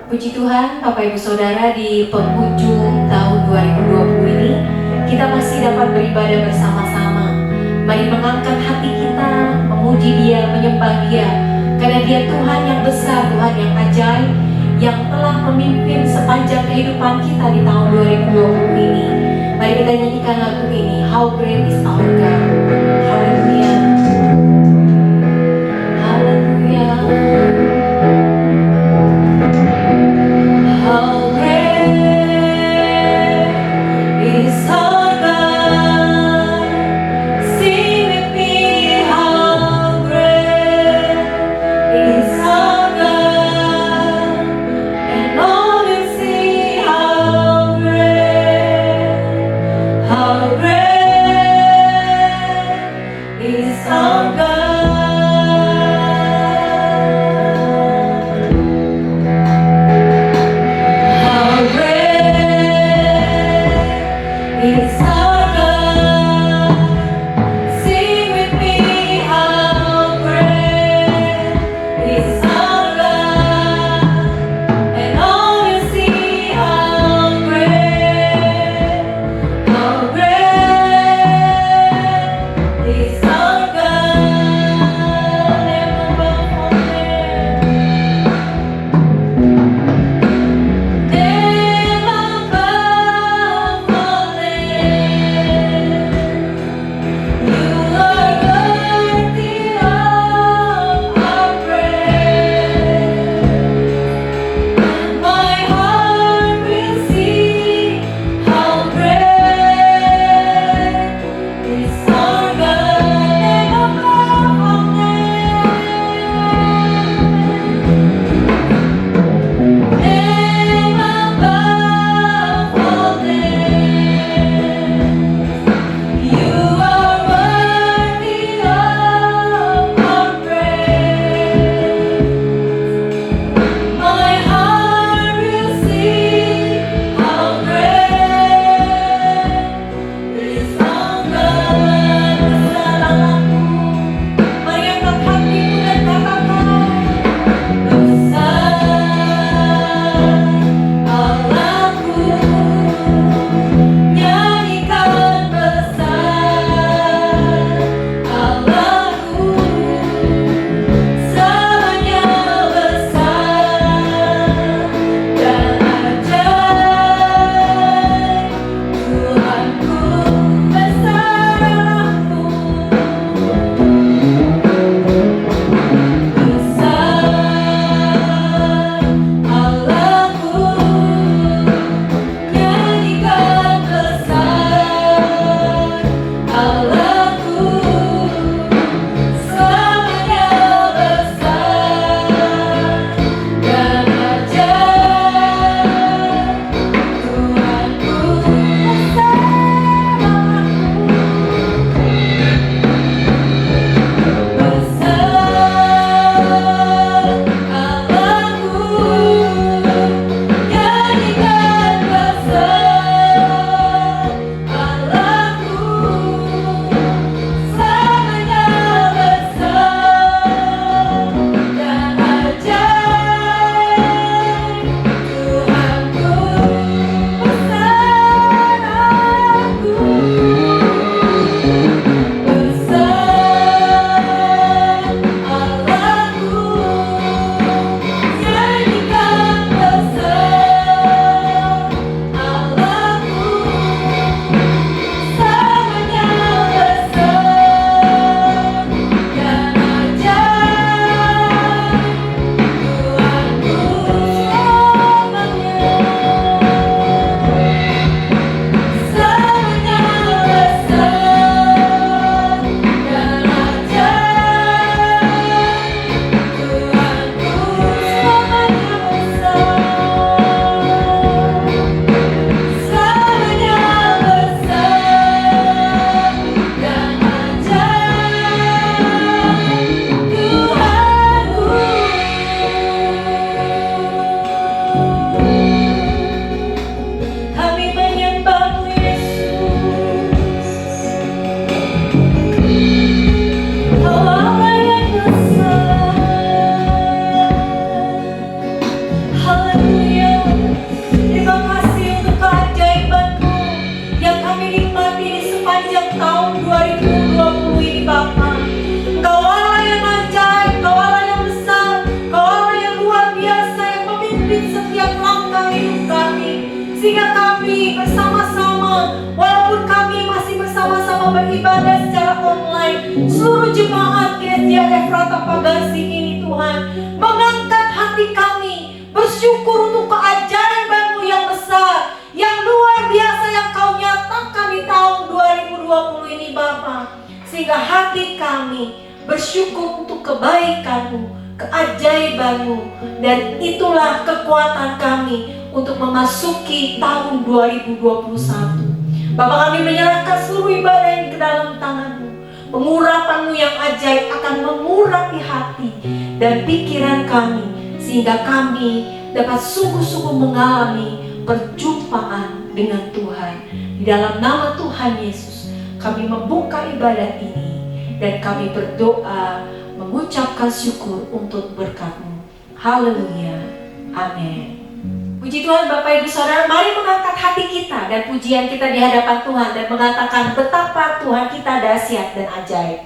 Puji Tuhan, Bapak Ibu Saudara, di penghujung tahun 2020 ini kita masih dapat beribadah bersama-sama. Mari mengangkat hati kita, memuji Dia, menyembah Dia, karena Dia Tuhan yang besar, Tuhan yang ajaib, yang telah memimpin sepanjang kehidupan kita di tahun 2020 ini. Mari kita nyanyikan lagu ini, How Great is Our God. Haleluya. Haleluya. How great is our God. Sing with me, how great is our God. And all will see how great pimpin setiap langkah hidup kami, sehingga kami bersama-sama, walaupun kami masih bersama-sama beribadah secara online, seluruh jemaat GSJ Efrata Pagarsi ini Tuhan, mengangkat hati kami, bersyukur untuk keajaiban-Mu yang besar, yang luar biasa yang Kau nyatakan di tahun 2020 ini Bapa, sehingga hati kami bersyukur untuk kebaikan-Mu, keajaiban-Mu, dan itulah kekuatan kami untuk memasuki tahun 2021. Bapa, kami menyerahkan seluruh ibadah ini ke dalam tangan-Mu. Pengurapan-Mu yang ajaib akan mengurapi hati dan pikiran kami, sehingga kami dapat sungguh-sungguh mengalami perjumpaan dengan Tuhan. Di dalam nama Tuhan Yesus, kami membuka ibadah ini dan kami berdoa mengucapkan syukur untuk berkat-Mu. Haleluya. Amin. Puji Tuhan Bapak Ibu Saudara, mari mengangkat hati kita dan pujian kita di hadapan Tuhan dan mengatakan betapa Tuhan kita dahsyat dan ajaib.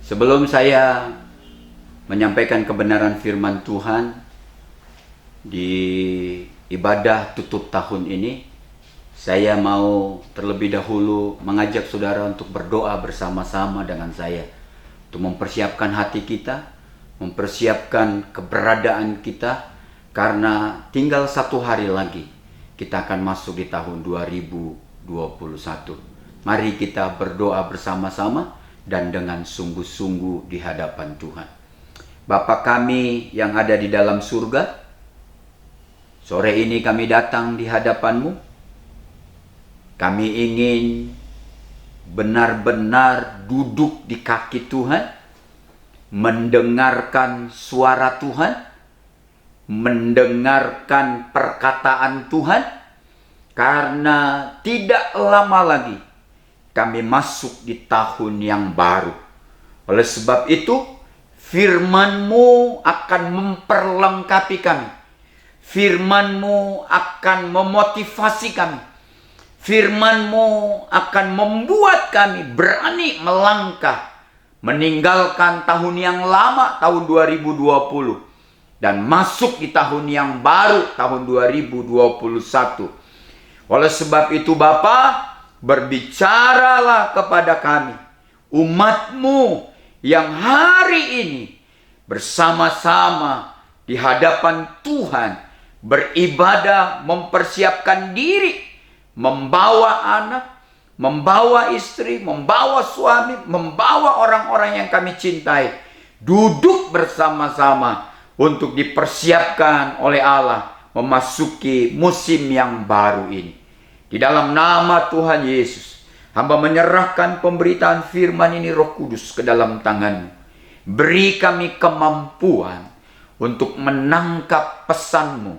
Sebelum saya menyampaikan kebenaran firman Tuhan di ibadah tutup tahun ini, saya mau terlebih dahulu mengajak saudara untuk berdoa bersama-sama dengan saya, untuk mempersiapkan hati kita, mempersiapkan keberadaan kita, karena tinggal 1 hari lagi kita akan masuk di tahun 2021. Mari kita berdoa bersama-sama dan dengan sungguh-sungguh di hadapan Tuhan. Bapa kami yang ada di dalam surga, sore ini kami datang di hadapan-Mu. Kami ingin benar-benar duduk di kaki Tuhan, mendengarkan suara Tuhan, mendengarkan perkataan Tuhan, karena tidak lama lagi kami masuk di tahun yang baru. Oleh sebab itu, firman-Mu akan memperlengkapi kami. Firman-Mu akan memotivasi kami. Firman-Mu akan membuat kami berani melangkah, meninggalkan tahun yang lama, tahun 2020, dan masuk di tahun yang baru, tahun 2021. Oleh sebab itu Bapa, berbicaralah kepada kami, umat-Mu yang hari ini bersama-sama di hadapan Tuhan beribadah, mempersiapkan diri, membawa anak, membawa istri, membawa suami, membawa orang-orang yang kami cintai, duduk bersama-sama untuk dipersiapkan oleh Allah memasuki musim yang baru ini. Di dalam nama Tuhan Yesus, hamba menyerahkan pemberitaan firman ini Roh Kudus ke dalam tangan-Mu. Beri kami kemampuan untuk menangkap pesan-Mu,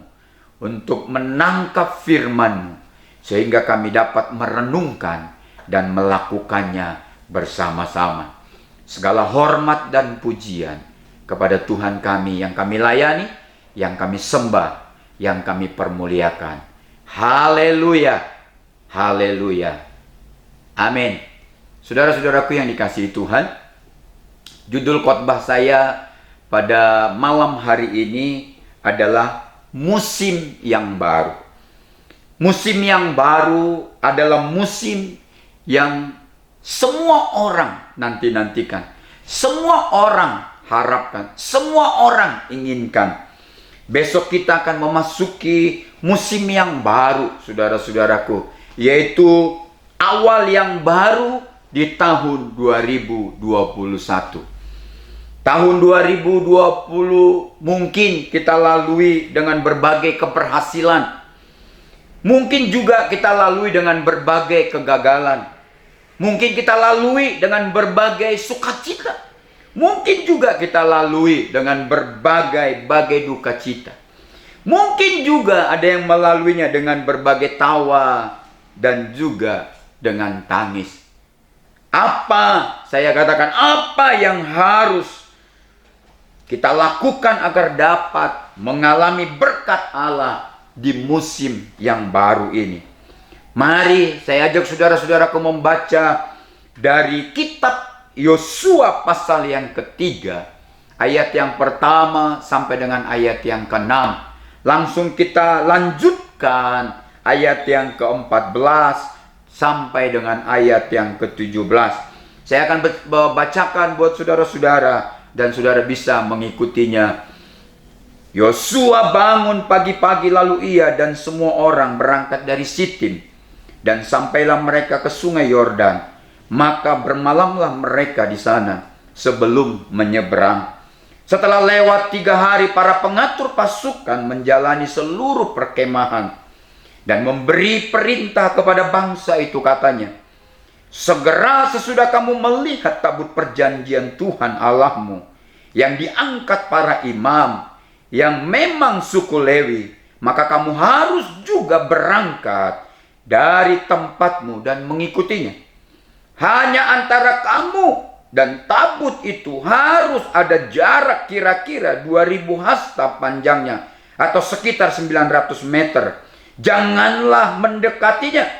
untuk menangkap firman-Mu, sehingga kami dapat merenungkan dan melakukannya bersama-sama. Segala hormat dan pujian kepada Tuhan kami yang kami layani, yang kami sembah, yang kami permuliakan. Haleluya. Haleluya. Amin. Saudara-saudaraku yang dikasihi Tuhan, judul khotbah saya pada malam hari ini adalah musim yang baru. Musim yang baru adalah musim yang semua orang nanti-nantikan, semua orang harapkan, semua orang inginkan. Besok kita akan memasuki musim yang baru, saudara-saudaraku, yaitu awal yang baru di tahun 2021. Tahun 2020 mungkin kita lalui dengan berbagai keberhasilan. Mungkin juga kita lalui dengan berbagai kegagalan. Mungkin kita lalui dengan berbagai sukacita. Mungkin juga kita lalui dengan berbagai duka cita. Mungkin juga ada yang melaluinya dengan berbagai tawa dan juga dengan tangis. Apa, saya katakan, apa yang harus kita lakukan agar dapat mengalami berkat Allah di musim yang baru ini? Mari saya ajak saudara-saudaraku membaca dari kitab Yosua pasal yang ketiga, ayat yang pertama sampai dengan ayat yang ke-6. Langsung kita lanjutkan ayat yang ke-14 sampai dengan ayat yang ke-17. Saya akan bacakan buat saudara-saudara dan saudara bisa mengikutinya. Yosua bangun pagi-pagi, lalu ia dan semua orang berangkat dari Sitim, dan sampailah mereka ke sungai Yordan. Maka bermalamlah mereka di sana sebelum menyeberang. Setelah lewat 3 hari, para pengatur pasukan menjalani seluruh perkemahan dan memberi perintah kepada bangsa itu, katanya, segera sesudah kamu melihat tabut perjanjian Tuhan Allahmu yang diangkat para imam, yang memang suku Lewi, maka kamu harus juga berangkat dari tempatmu dan mengikutinya. Hanya antara kamu dan tabut itu harus ada jarak kira-kira 2000 hasta panjangnya, atau sekitar 900 meter. Janganlah mendekatinya.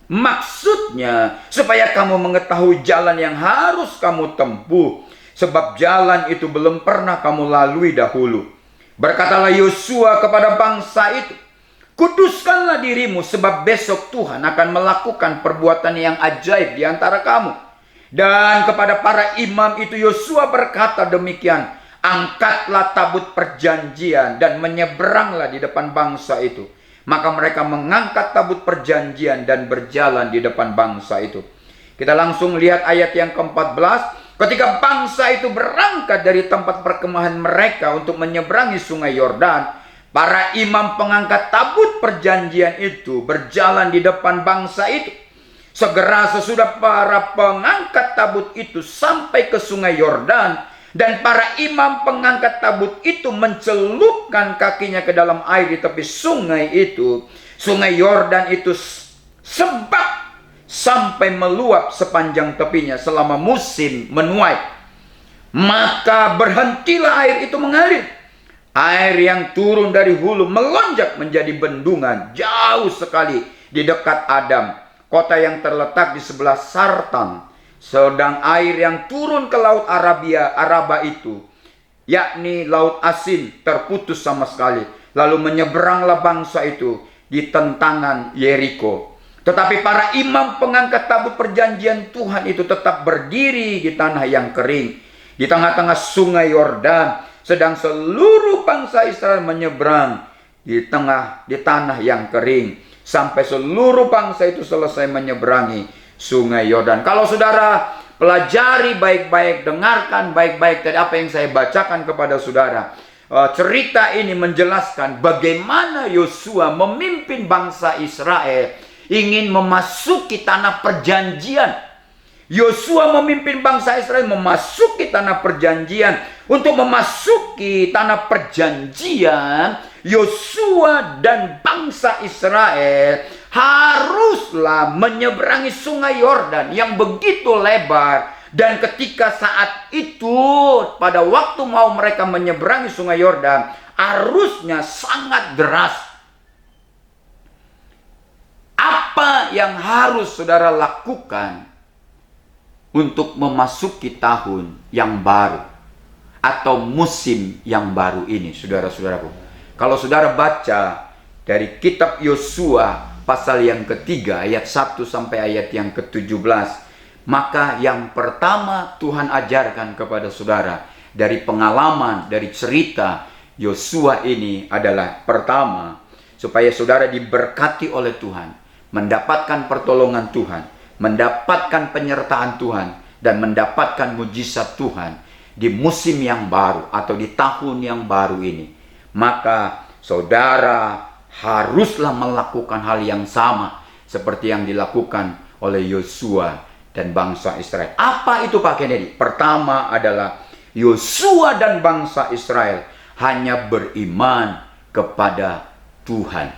Maksudnya, supaya kamu mengetahui jalan yang harus kamu tempuh, sebab jalan itu belum pernah kamu lalui dahulu. Berkatalah Yosua kepada bangsa itu, kuduskanlah dirimu, sebab besok Tuhan akan melakukan perbuatan yang ajaib di antara kamu. Dan kepada para imam itu Yosua berkata demikian, angkatlah tabut perjanjian dan menyeberanglah di depan bangsa itu. Maka mereka mengangkat tabut perjanjian dan berjalan di depan bangsa itu. Kita langsung lihat ayat yang ke-14. Ketika bangsa itu berangkat dari tempat perkemahan mereka untuk menyeberangi sungai Yordan, para imam pengangkat tabut perjanjian itu berjalan di depan bangsa itu. Segera sesudah para pengangkat tabut itu sampai ke sungai Yordan, dan para imam pengangkat tabut itu mencelupkan kakinya ke dalam air di tepi sungai itu, sungai Yordan itu sebab sampai meluap sepanjang tepinya selama musim menuai. Maka berhentilah air itu mengalir. Air yang turun dari hulu melonjak menjadi bendungan jauh sekali di dekat Adam, kota yang terletak di sebelah Sartan. Sedang air yang turun ke laut Araba itu, yakni laut asin, terputus sama sekali. Lalu menyeberanglah bangsa itu di tentangan Yeriko. Tetapi para imam pengangkat tabut perjanjian Tuhan itu tetap berdiri di tanah yang kering, di tengah-tengah sungai Yordan, sedang seluruh bangsa Israel menyeberang di tanah yang kering, sampai seluruh bangsa itu selesai menyeberangi sungai Yordan. Kalau saudara pelajari baik-baik, dengarkan baik-baik dari apa yang saya bacakan kepada saudara, cerita ini menjelaskan bagaimana Yosua memimpin bangsa Israel ingin memasuki tanah perjanjian. Yosua memimpin bangsa Israel memasuki tanah perjanjian. Untuk memasuki tanah perjanjian, Yosua dan bangsa Israel haruslah menyeberangi sungai Yordan yang begitu lebar. Dan ketika saat itu, pada waktu mau mereka menyeberangi sungai Yordan, arusnya sangat deras. Apa yang harus saudara lakukan untuk memasuki tahun yang baru atau musim yang baru ini, saudara-saudaraku? Kalau saudara baca dari kitab Yosua pasal yang ketiga ayat 1 sampai ayat yang ke-17, maka yang pertama Tuhan ajarkan kepada saudara dari pengalaman, dari cerita Yosua ini adalah pertama, supaya saudara diberkati oleh Tuhan, mendapatkan pertolongan Tuhan, mendapatkan penyertaan Tuhan, dan mendapatkan mujizat Tuhan di musim yang baru atau di tahun yang baru ini. Maka saudara haruslah melakukan hal yang sama seperti yang dilakukan oleh Yosua dan bangsa Israel. Apa itu Pak Kennedy? Pertama adalah Yosua dan bangsa Israel hanya beriman kepada Tuhan.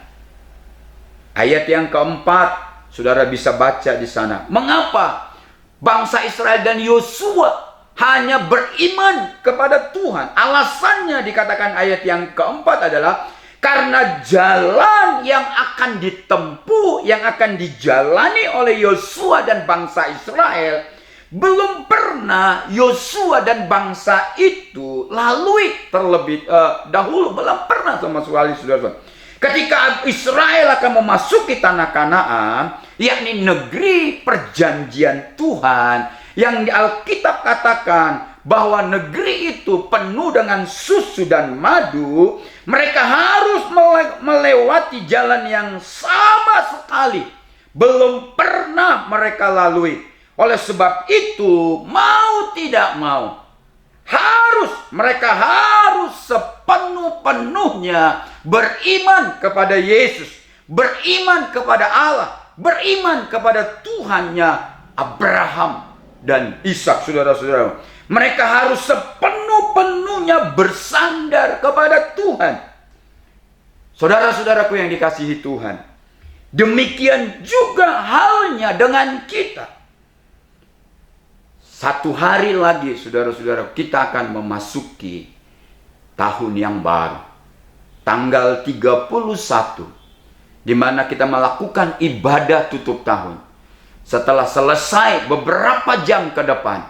Ayat yang keempat, saudara bisa baca di sana. Mengapa bangsa Israel dan Yosua hanya beriman kepada Tuhan? Alasannya dikatakan ayat yang keempat adalah karena jalan yang akan ditempuh, yang akan dijalani oleh Yosua dan bangsa Israel, belum pernah Yosua dan bangsa itu lalui terlebih dahulu. Belum pernah sama sekali, saudara. Ketika Israel akan memasuki tanah Kanaan, yakni negeri perjanjian Tuhan, yang di Alkitab katakan bahwa negeri itu penuh dengan susu dan madu, mereka harus melewati jalan yang sama sekali belum pernah mereka lalui. Oleh sebab itu, mau tidak mau, mereka harus sepenuh-penuhnya beriman kepada Yesus, beriman kepada Allah, beriman kepada Tuhannya Abraham dan Ishak, saudara-saudara. Mereka harus sepenuh-penuhnya bersandar kepada Tuhan. Saudara-saudaraku yang dikasihi Tuhan, demikian juga halnya dengan kita. Satu hari lagi, saudara-saudara, kita akan memasuki tahun yang baru. Tanggal 31 di mana kita melakukan ibadah tutup tahun. Setelah selesai beberapa jam ke depan,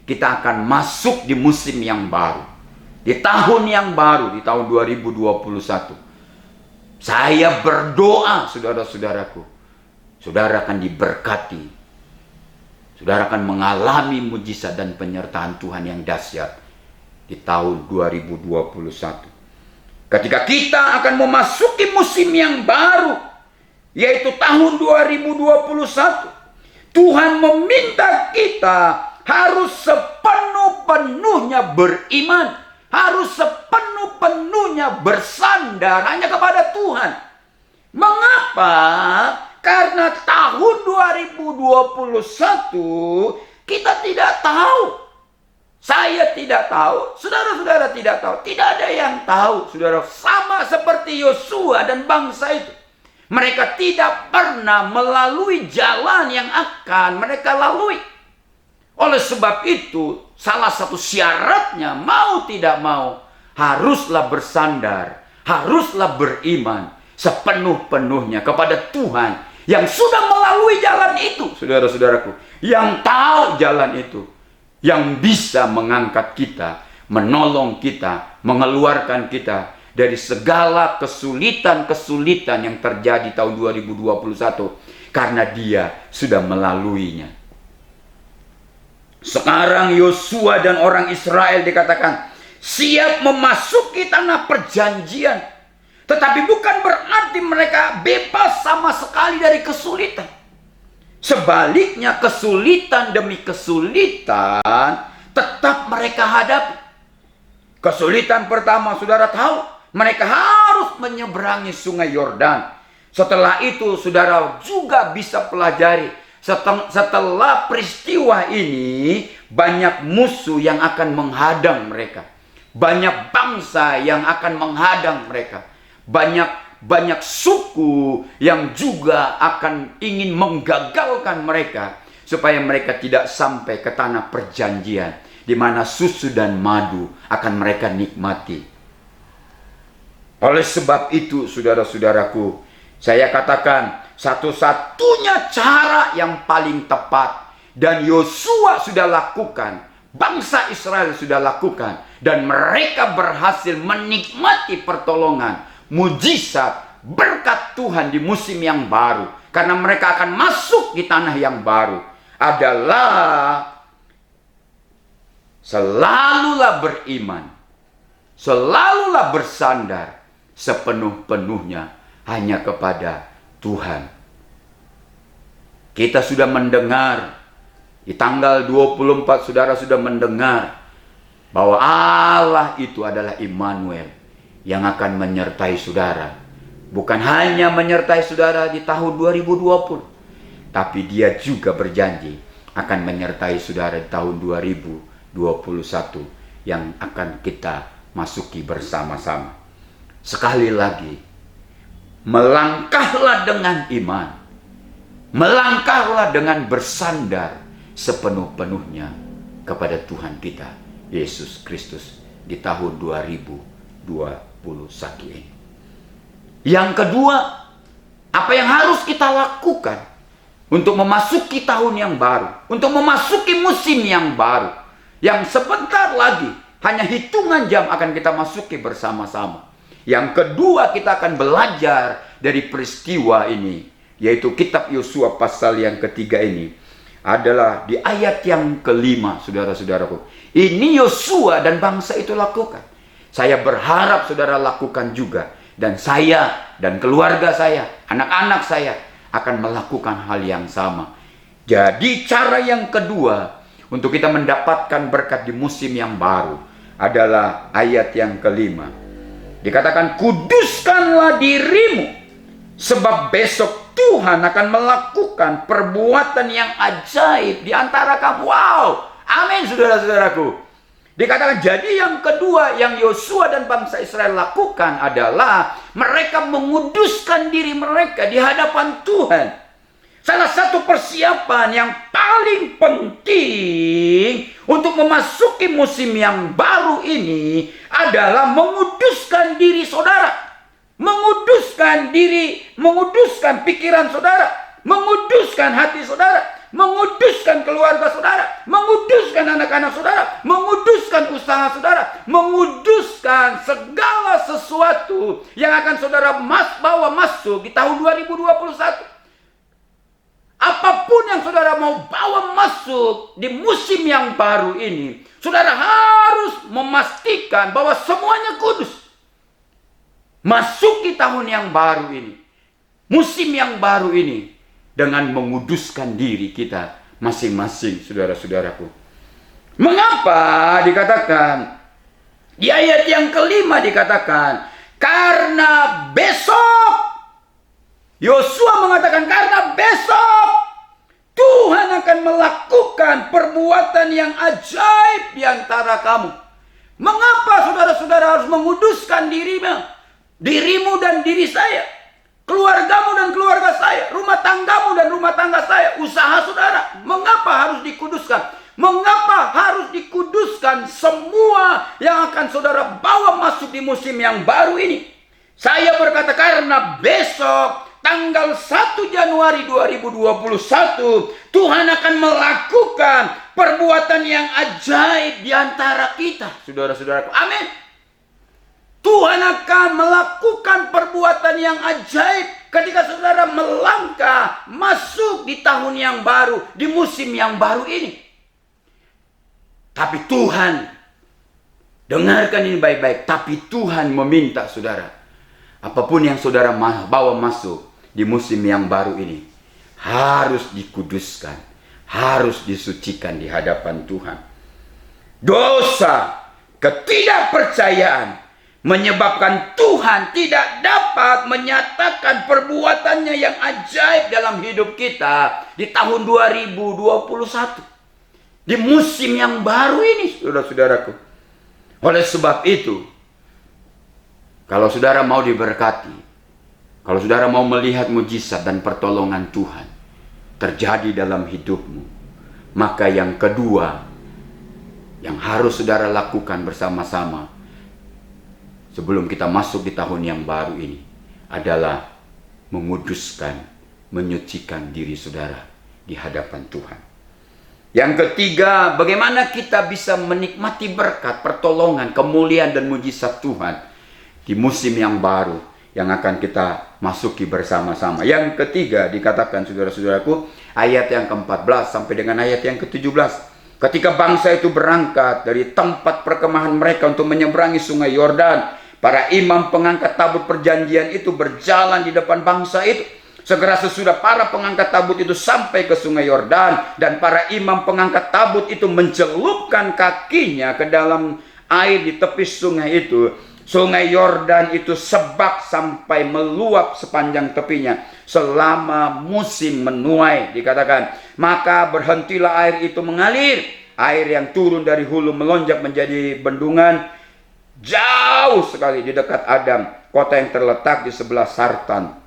kita akan masuk di musim yang baru, di tahun yang baru, di tahun 2021. Saya berdoa, saudara-saudaraku, saudara akan diberkati, saudara akan mengalami mujizat dan penyertaan Tuhan yang dahsyat di tahun 2021. Ketika kita akan memasuki musim yang baru, yaitu tahun 2021, Tuhan meminta kita harus sepenuh-penuhnya beriman, harus sepenuh-penuhnya bersandar hanya kepada Tuhan. Mengapa? Karena tahun 2021 kita tidak tahu. Saya tidak tahu, saudara-saudara tidak tahu, tidak ada yang tahu, saudara. Sama seperti Yosua dan bangsa itu. Mereka tidak pernah melalui jalan yang akan mereka lalui. Oleh sebab itu, salah satu syaratnya, mau tidak mau, haruslah bersandar, haruslah beriman sepenuh-penuhnya kepada Tuhan yang sudah melalui jalan itu, saudara-saudaraku, yang tahu jalan itu, yang bisa mengangkat kita, menolong kita, mengeluarkan kita dari segala kesulitan-kesulitan yang terjadi tahun 2021, karena Dia sudah melaluinya. Sekarang Yosua dan orang Israel dikatakan siap memasuki tanah perjanjian, tetapi bukan berarti mereka bebas sama sekali dari kesulitan. Sebaliknya, kesulitan demi kesulitan tetap mereka hadapi. Kesulitan pertama, saudara tahu, mereka harus menyeberangi sungai Yordan. Setelah itu, saudara juga bisa pelajari, setelah peristiwa ini, banyak musuh yang akan menghadang mereka. Banyak bangsa yang akan menghadang mereka. Banyak suku yang juga akan ingin menggagalkan mereka, supaya mereka tidak sampai ke tanah perjanjian, di mana susu dan madu akan mereka nikmati. Oleh sebab itu, saudara-saudaraku, saya katakan satu-satunya cara yang paling tepat, dan Yosua sudah lakukan, bangsa Israel sudah lakukan, dan mereka berhasil menikmati pertolongan, mujizat, berkat Tuhan di musim yang baru, karena mereka akan masuk di tanah yang baru, adalah selalulah beriman, selalulah bersandar sepenuh-penuhnya hanya kepada Tuhan. Kita sudah mendengar di tanggal 24, saudara sudah mendengar bahwa Allah itu adalah Immanuel yang akan menyertai saudara. Bukan hanya menyertai saudara di tahun 2020, tapi Dia juga berjanji akan menyertai saudara di tahun 2021 yang akan kita masuki bersama-sama. Sekali lagi, melangkahlah dengan iman, melangkahlah dengan bersandar sepenuh-penuhnya kepada Tuhan kita Yesus Kristus di tahun 2021 ini. Yang kedua, apa yang harus kita lakukan untuk memasuki tahun yang baru, untuk memasuki musim yang baru, yang sebentar lagi, hanya hitungan jam akan kita masuki bersama-sama. Yang kedua, kita akan belajar dari peristiwa ini, yaitu kitab Yosua pasal yang ketiga ini, adalah di ayat yang kelima, saudara-saudaraku. Ini Yosua dan bangsa itu lakukan. Saya berharap saudara lakukan juga. Dan saya dan keluarga saya, anak-anak saya akan melakukan hal yang sama. Jadi cara yang kedua untuk kita mendapatkan berkat di musim yang baru adalah ayat yang kelima. Dikatakan, kuduskanlah dirimu, sebab besok Tuhan akan melakukan perbuatan yang ajaib di antara kamu. Wow, amin saudara-saudaraku. Dikatakan, jadi yang kedua yang Yosua dan bangsa Israel lakukan adalah mereka menguduskan diri mereka di hadapan Tuhan. Salah satu persiapan yang paling penting untuk memasuki musim yang baru ini adalah menguduskan diri saudara. menguduskan diri, menguduskan pikiran saudara, menguduskan hati saudara, menguduskan keluarga saudara, menguduskan anak-anak saudara, menguduskan usaha saudara, menguduskan segala sesuatu yang akan saudara bawa masuk di tahun 2021. Apapun yang saudara mau bawa masuk di musim yang baru ini, saudara harus memastikan bahwa semuanya kudus. Masuk di tahun yang baru ini, musim yang baru ini, dengan menguduskan diri kita masing-masing, saudara-saudaraku. Mengapa dikatakan di ayat yang kelima dikatakan karena besok, Yosua mengatakan karena besok Tuhan akan melakukan perbuatan yang ajaib di antara kamu. Mengapa saudara-saudara harus menguduskan dirimu dan diri saya, keluargamu dan keluarga saya, rumah tanggamu dan rumah tangga saya, usaha saudara? Mengapa harus dikuduskan? Mengapa harus dikuduskan semua yang akan saudara bawa masuk di musim yang baru ini? Saya berkata karena besok tanggal 1 Januari 2021 Tuhan akan melakukan perbuatan yang ajaib di antara kita, saudara-saudaraku. Amin. Tuhan akan melakukan perbuatan yang ajaib ketika saudara melangkah masuk di tahun yang baru, di musim yang baru ini. Tapi Tuhan, dengarkan ini baik-baik, tapi Tuhan meminta saudara, apapun yang saudara bawa masuk di musim yang baru ini harus dikuduskan, harus disucikan di hadapan Tuhan. Dosa, ketidakpercayaan menyebabkan Tuhan tidak dapat menyatakan perbuatannya yang ajaib dalam hidup kita di tahun 2021. Di musim yang baru ini, saudara-saudaraku. Oleh sebab itu, kalau saudara mau diberkati, kalau saudara mau melihat mujizat dan pertolongan Tuhan terjadi dalam hidupmu, maka yang kedua yang harus saudara lakukan bersama-sama sebelum kita masuk di tahun yang baru ini adalah menguduskan, menyucikan diri saudara di hadapan Tuhan. Yang ketiga, bagaimana kita bisa menikmati berkat, pertolongan, kemuliaan dan mujizat Tuhan di musim yang baru yang akan kita masuki bersama-sama. Yang ketiga dikatakan, saudara-saudaraku, ayat yang ke-14 sampai dengan ayat yang ke-17. Ketika bangsa itu berangkat dari tempat perkemahan mereka untuk menyeberangi sungai Yordan, para imam pengangkat tabut perjanjian itu berjalan di depan bangsa itu. Segera sesudah para pengangkat tabut itu sampai ke sungai Yordan, dan para imam pengangkat tabut itu mencelupkan kakinya ke dalam air di tepi sungai itu. Sungai Yordan itu sebak sampai meluap sepanjang tepinya selama musim menuai, dikatakan. Maka berhentilah air itu mengalir. Air yang turun dari hulu melonjak menjadi bendungan jauh sekali di dekat Adam, kota yang terletak di sebelah Sartan.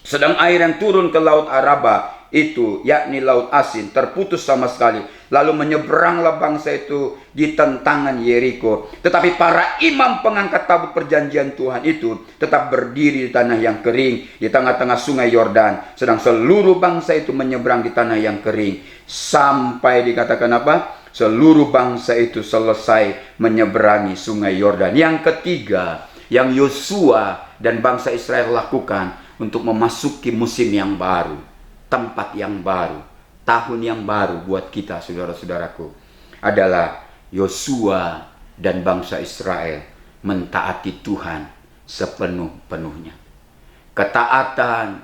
Sedang air yang turun ke laut Araba itu, yakni laut asin, terputus sama sekali. Lalu menyeberanglah bangsa itu di tentangan Yeriko. Tetapi para imam pengangkat tabut perjanjian Tuhan itu tetap berdiri di tanah yang kering, di tengah-tengah sungai Yordan. Sedang seluruh bangsa itu menyeberang di tanah yang kering. Sampai dikatakan apa? Seluruh bangsa itu selesai menyeberangi sungai Yordan. Yang ketiga, yang Yosua dan bangsa Israel lakukan untuk memasuki musim yang baru, tempat yang baru, tahun yang baru buat kita, saudara-saudaraku, adalah Yosua dan bangsa Israel mentaati Tuhan sepenuh-penuhnya. Ketaatan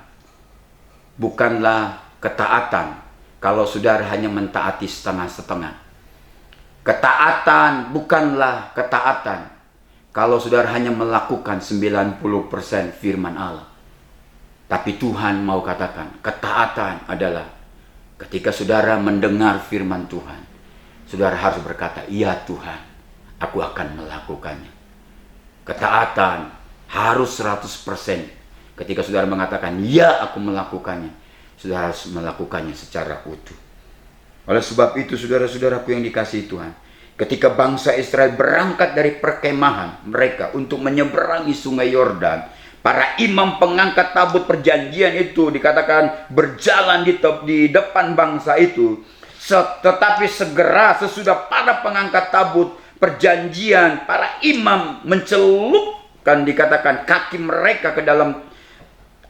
bukanlah ketaatan kalau saudara hanya mentaati setengah-setengah. Ketaatan bukanlah ketaatan kalau saudara hanya melakukan 90% firman Allah. Tapi Tuhan mau katakan, ketaatan adalah ketika saudara mendengar firman Tuhan, saudara harus berkata, iya Tuhan, aku akan melakukannya. Ketaatan harus 100%. Ketika saudara mengatakan, ya aku melakukannya, saudara harus melakukannya secara utuh. Oleh sebab itu, saudara-saudaraku yang dikasihi Tuhan, ketika bangsa Israel berangkat dari perkemahan mereka untuk menyeberangi sungai Yordan, Para imam pengangkat tabut perjanjian itu dikatakan berjalan di depan bangsa itu. Tetapi segera sesudah para pengangkat tabut perjanjian, para imam mencelupkan dikatakan kaki mereka ke dalam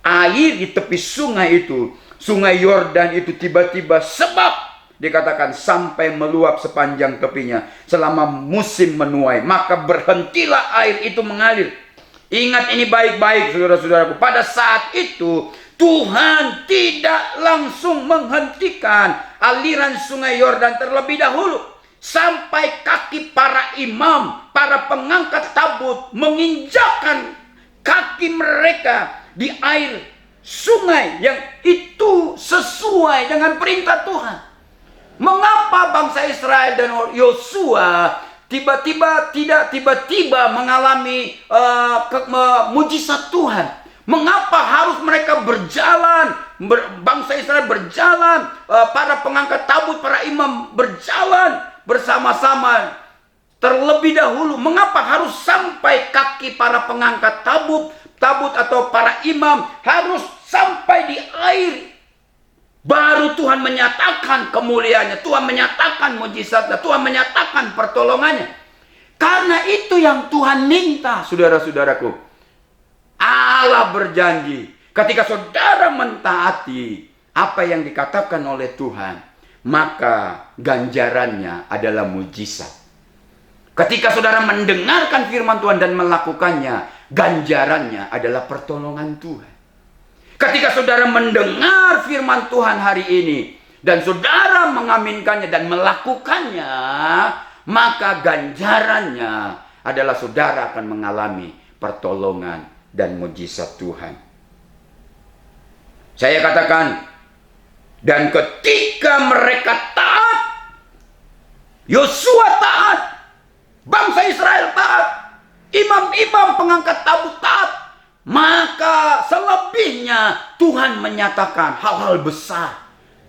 air di tepi sungai itu. Sungai Yordan itu tiba-tiba sebab dikatakan sampai meluap sepanjang tepinya selama musim menuai. Maka berhentilah air itu mengalir. Ingat ini baik-baik saudara-saudaraku. Pada saat itu Tuhan tidak langsung menghentikan aliran sungai Yordan terlebih dahulu. Sampai kaki para imam, para pengangkat tabut menginjakkan kaki mereka di air sungai yang itu sesuai dengan perintah Tuhan. Mengapa bangsa Israel dan Yosua tiba-tiba mengalami mujizat Tuhan? Mengapa harus mereka berjalan, bangsa Israel berjalan, para pengangkat tabut, para imam berjalan bersama-sama terlebih dahulu? Mengapa harus sampai kaki para pengangkat tabut atau para imam harus sampai di air? Baru Tuhan menyatakan kemuliaannya, Tuhan menyatakan mujizatnya, Tuhan menyatakan pertolongannya. Karena itu yang Tuhan minta, saudara-saudaraku. Allah berjanji, ketika saudara mentaati apa yang dikatakan oleh Tuhan, maka ganjarannya adalah mujizat. Ketika saudara mendengarkan firman Tuhan dan melakukannya, ganjarannya adalah pertolongan Tuhan. Ketika saudara mendengar firman Tuhan hari ini dan saudara mengaminkannya dan melakukannya, maka ganjarannya adalah saudara akan mengalami pertolongan dan mujizat Tuhan. Saya katakan, dan ketika mereka taat, Yosua taat, bangsa Israel taat, imam-imam pengangkat tabut taat, maka selebihnya Tuhan menyatakan hal-hal besar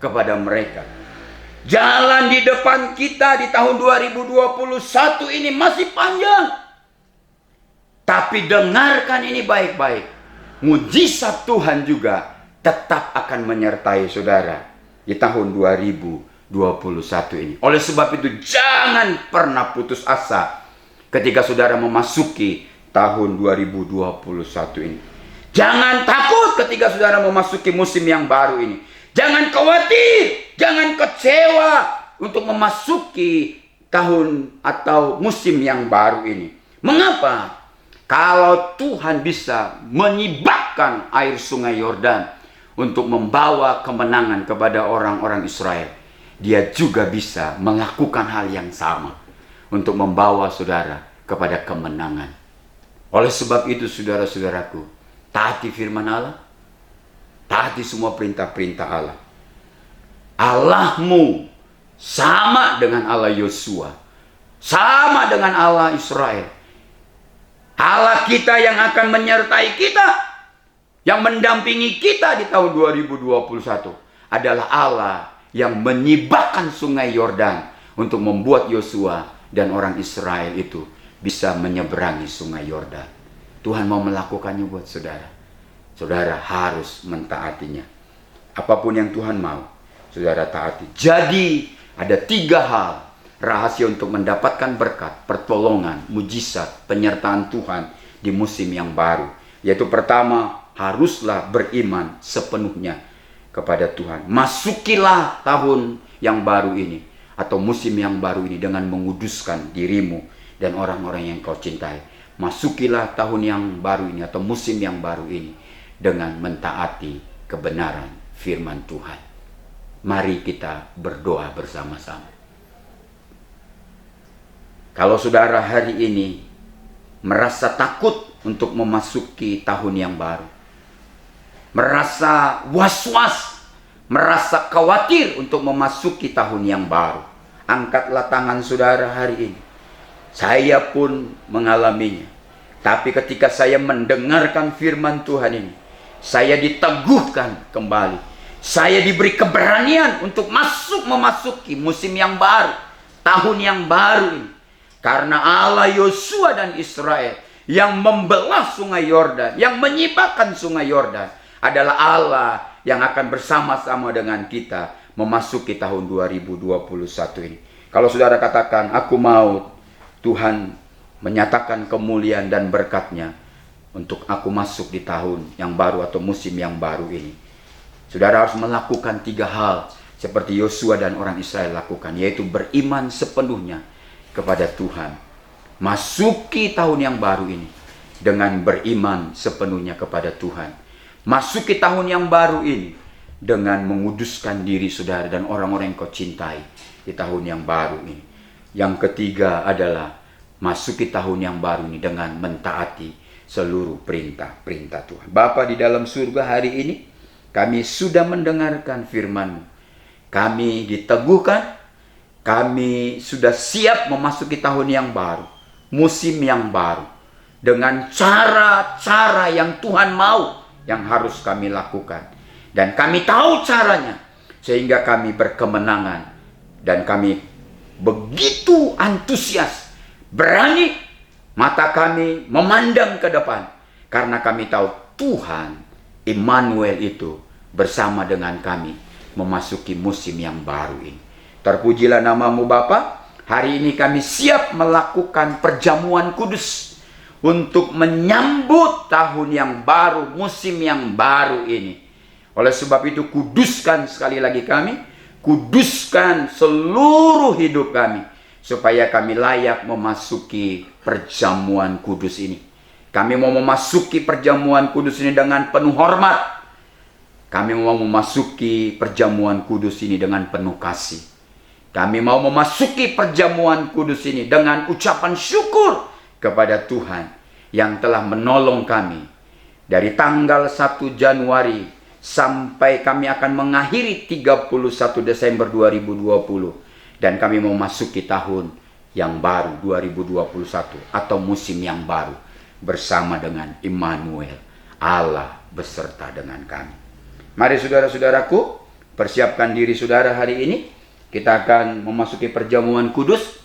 kepada mereka. Jalan di depan kita di tahun 2021 ini masih panjang. Tapi dengarkan ini baik-baik. Mujizat Tuhan juga tetap akan menyertai saudara di tahun 2021 ini. Oleh sebab itu jangan pernah putus asa ketika saudara memasuki tahun 2021 ini. Jangan takut ketika saudara memasuki musim yang baru ini. Jangan khawatir, jangan kecewa untuk memasuki tahun atau musim yang baru ini. Mengapa? Kalau Tuhan bisa menyibakkan air sungai Yordan untuk membawa kemenangan kepada orang-orang Israel, Dia juga bisa melakukan hal yang sama untuk membawa saudara kepada kemenangan. Oleh sebab itu saudara-saudaraku, taati firman Allah, taati semua perintah-perintah Allah. Allahmu sama dengan Allah Yosua, sama dengan Allah Israel. Allah kita yang akan menyertai kita, yang mendampingi kita di tahun 2021 adalah Allah yang menyibakkan sungai Yordan untuk membuat Yosua dan orang Israel itu bisa menyeberangi sungai Yordan. Tuhan mau melakukannya buat saudara. Saudara harus mentaatinya. Apapun yang Tuhan mau, saudara taati. Jadi ada 3 hal rahasia untuk mendapatkan berkat, pertolongan, mujizat, penyertaan Tuhan di musim yang baru. Yaitu pertama, haruslah beriman sepenuhnya kepada Tuhan. Masukilah tahun yang baru ini atau musim yang baru ini dengan menguduskan dirimu dan orang-orang yang kau cintai. Masukilah tahun yang baru ini atau musim yang baru ini dengan mentaati kebenaran firman Tuhan. Mari kita berdoa bersama-sama. Kalau saudara hari ini merasa takut untuk memasuki tahun yang baru, merasa was-was, merasa khawatir untuk memasuki tahun yang baru, angkatlah tangan saudara hari ini. Saya pun mengalaminya. Tapi ketika saya mendengarkan firman Tuhan ini, saya diteguhkan kembali. Saya diberi keberanian untuk memasuki musim yang baru, tahun yang baru ini. Karena Allah Yosua dan Israel yang membelah sungai Yordan, yang menyimpangkan sungai Yordan, adalah Allah yang akan bersama-sama dengan kita memasuki tahun 2021 ini. Kalau saudara katakan, aku mau Tuhan menyatakan kemuliaan dan berkat-Nya untuk aku masuk di tahun yang baru atau musim yang baru ini, saudara harus melakukan 3 hal seperti Yosua dan orang Israel lakukan, yaitu beriman sepenuhnya kepada Tuhan. Masuki tahun yang baru ini dengan beriman sepenuhnya kepada Tuhan. Masuki tahun yang baru ini dengan menguduskan diri saudara dan orang-orang yang kau cintai di tahun yang baru ini. Yang ketiga adalah masuki tahun yang baru ini dengan mentaati seluruh perintah-perintah Tuhan. Bapa di dalam surga, hari ini kami sudah mendengarkan firman-Mu. Kami diteguhkan, kami sudah siap memasuki tahun yang baru, musim yang baru, dengan cara-cara yang Tuhan mau yang harus kami lakukan. Dan kami tahu caranya, sehingga kami berkemenangan. Dan kami begitu antusias, berani mata kami memandang ke depan. Karena kami tahu Tuhan, Immanuel itu bersama dengan kami memasuki musim yang baru ini. Terpujilah nama-Mu Bapa. Hari ini kami siap melakukan perjamuan kudus untuk menyambut tahun yang baru, musim yang baru ini. Oleh sebab itu, kuduskan sekali lagi kami, kuduskan seluruh hidup kami, supaya kami layak memasuki perjamuan kudus ini. Kami mau memasuki perjamuan kudus ini dengan penuh hormat. Kami mau memasuki perjamuan kudus ini dengan penuh kasih. Kami mau memasuki perjamuan kudus ini dengan ucapan syukur kepada Tuhan yang telah menolong kami dari tanggal 1 Januari sampai kami akan mengakhiri 31 Desember 2020. Dan kami mau masuki tahun yang baru 2021 atau musim yang baru bersama dengan Immanuel, Allah beserta dengan kami. Mari saudara-saudaraku, persiapkan diri saudara hari ini. Kita akan memasuki perjamuan kudus.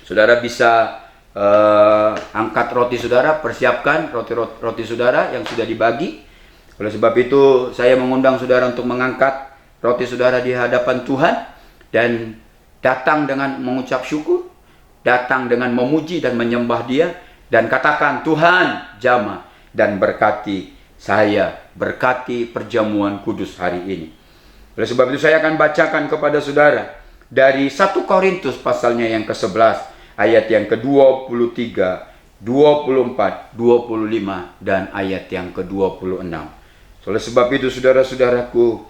Saudara bisa angkat roti saudara, persiapkan roti saudara yang sudah dibagi. Oleh sebab itu, saya mengundang saudara untuk mengangkat roti saudara di hadapan Tuhan dan datang dengan mengucap syukur, datang dengan memuji dan menyembah Dia, dan katakan, Tuhan jamah dan berkati saya, berkati perjamuan kudus hari ini. Oleh sebab itu, saya akan bacakan kepada saudara dari 1 Korintus pasalnya yang ke-11, ayat yang ke-23, 24, 25, dan ayat yang ke-26. Oleh sebab itu, saudara-saudaraku,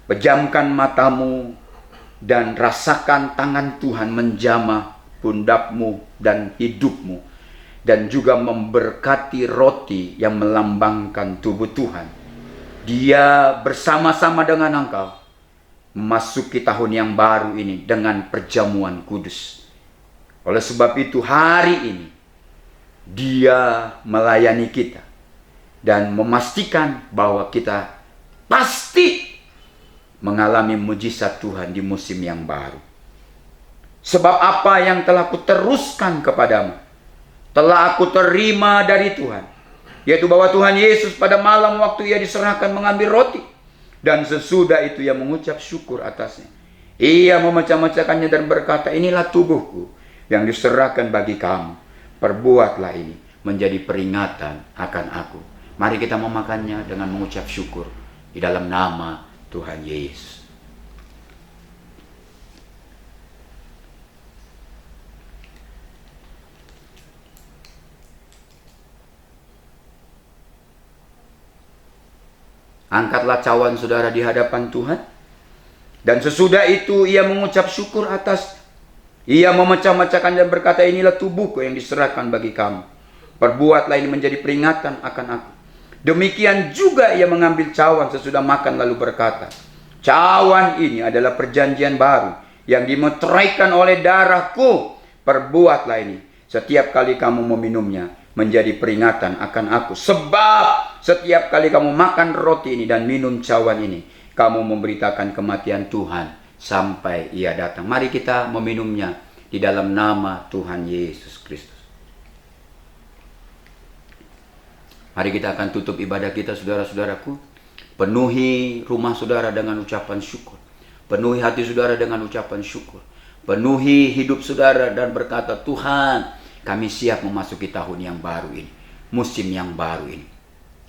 pejamkan matamu dan rasakan tangan Tuhan menjamah pundakmu dan hidupmu, dan juga memberkati roti yang melambangkan tubuh Tuhan. Dia bersama-sama dengan engkau memasuki tahun yang baru ini dengan perjamuan kudus. Oleh sebab itu, hari ini Dia melayani kita dan memastikan bahwa kita pasti mengalami mujizat Tuhan di musim yang baru. Sebab apa yang telah kuteruskan kepadamu, telah aku terima dari Tuhan, yaitu bahwa Tuhan Yesus pada malam waktu Ia diserahkan mengambil roti, dan sesudah itu Ia mengucap syukur atasnya. Ia memecah-mecahkannya dan berkata, inilah tubuhku yang diserahkan bagi kamu. Perbuatlah ini menjadi peringatan akan aku. Mari kita memakannya dengan mengucap syukur di dalam nama Tuhan Yesus. Angkatlah cawan saudara di hadapan Tuhan. Dan sesudah itu ia mengucap syukur atas. Ia memecah-mecahkan dan berkata, inilah tubuhku yang diserahkan bagi kamu. Perbuatlah ini menjadi peringatan akan aku. Demikian juga ia mengambil cawan sesudah makan lalu berkata, cawan ini adalah perjanjian baru yang dimeteraikan oleh darahku. Perbuatlah ini setiap kali kamu meminumnya menjadi peringatan akan aku. Sebab setiap kali kamu makan roti ini dan minum cawan ini, kamu memberitakan kematian Tuhan sampai Ia datang. Mari kita meminumnya di dalam nama Tuhan Yesus Kristus. Mari kita akan tutup ibadah kita, saudara-saudaraku. Penuhi rumah saudara dengan ucapan syukur. Penuhi hati saudara dengan ucapan syukur. Penuhi hidup saudara dan berkata, Tuhan, kami siap memasuki tahun yang baru ini. Musim yang baru ini.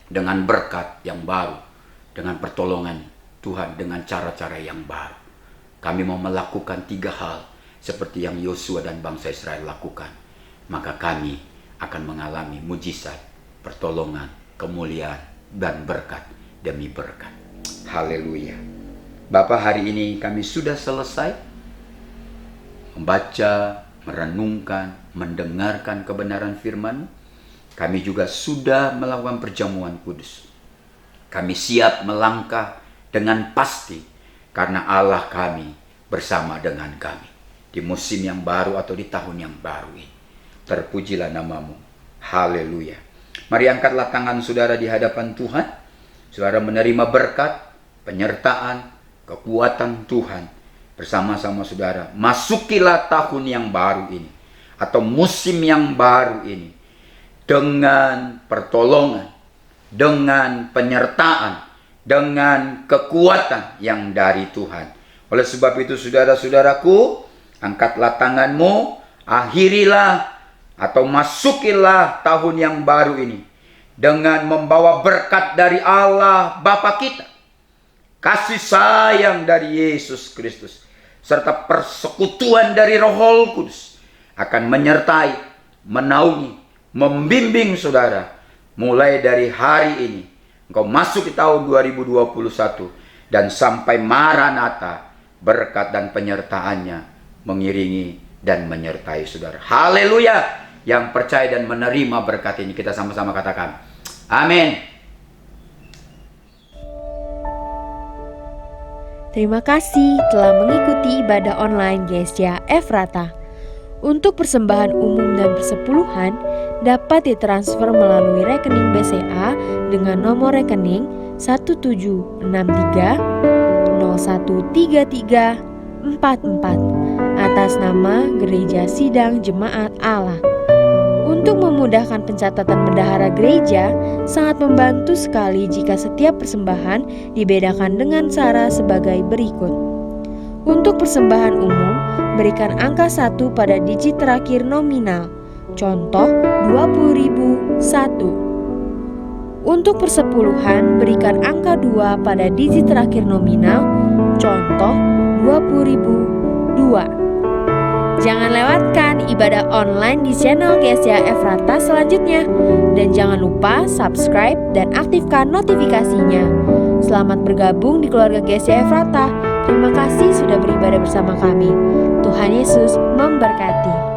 Dengan berkat yang baru. Dengan pertolongan Tuhan, dengan cara-cara yang baru. Kami mau melakukan 3 hal seperti yang Yosua dan bangsa Israel lakukan. Maka kami akan mengalami mujizat, pertolongan, kemuliaan, dan berkat demi berkat. Haleluya. Bapa, hari ini kami sudah selesai membaca, merenungkan, mendengarkan kebenaran firman. Kami juga sudah melakukan perjamuan kudus. Kami siap melangkah dengan pasti karena Allah kami bersama dengan kami di musim yang baru atau di tahun yang baru ini. Terpujilah namamu. Haleluya. Mari angkatlah tangan saudara di hadapan Tuhan. Saudara menerima berkat, penyertaan, kekuatan Tuhan bersama-sama saudara. Masukilah tahun yang baru ini atau musim yang baru ini dengan pertolongan, dengan penyertaan, dengan kekuatan yang dari Tuhan. Oleh sebab itu saudara-saudaraku, angkatlah tanganmu, akhirilah atau masukilah tahun yang baru ini dengan membawa berkat dari Allah Bapa kita, kasih sayang dari Yesus Kristus, serta persekutuan dari Roh Kudus akan menyertai, menaungi, membimbing saudara mulai dari hari ini. Engkau masuk di tahun 2021 dan sampai Maranatha, berkat dan penyertaannya mengiringi dan menyertai saudara. Haleluya. Yang percaya dan menerima berkat ini kita sama-sama katakan amin. Terima kasih telah mengikuti ibadah online GSCA Efrata. Untuk persembahan umum dan persepuluhan dapat ditransfer melalui rekening BCA dengan nomor rekening 1763 013344 atas nama Gereja Sidang Jemaat Allah. Untuk memudahkan pencatatan bendahara gereja, sangat membantu sekali jika setiap persembahan dibedakan dengan cara sebagai berikut. Untuk persembahan umum, berikan angka 1 pada digit terakhir nominal. Contoh 20.000 1. Untuk persepuluhan, berikan angka 2 pada digit terakhir nominal. Contoh 20.000 2. Jangan lewatkan ibadah online di channel GSCA Efrata selanjutnya. Dan jangan lupa subscribe dan aktifkan notifikasinya. Selamat bergabung di keluarga GSCA Efrata. Terima kasih sudah beribadah bersama kami. Tuhan Yesus memberkati.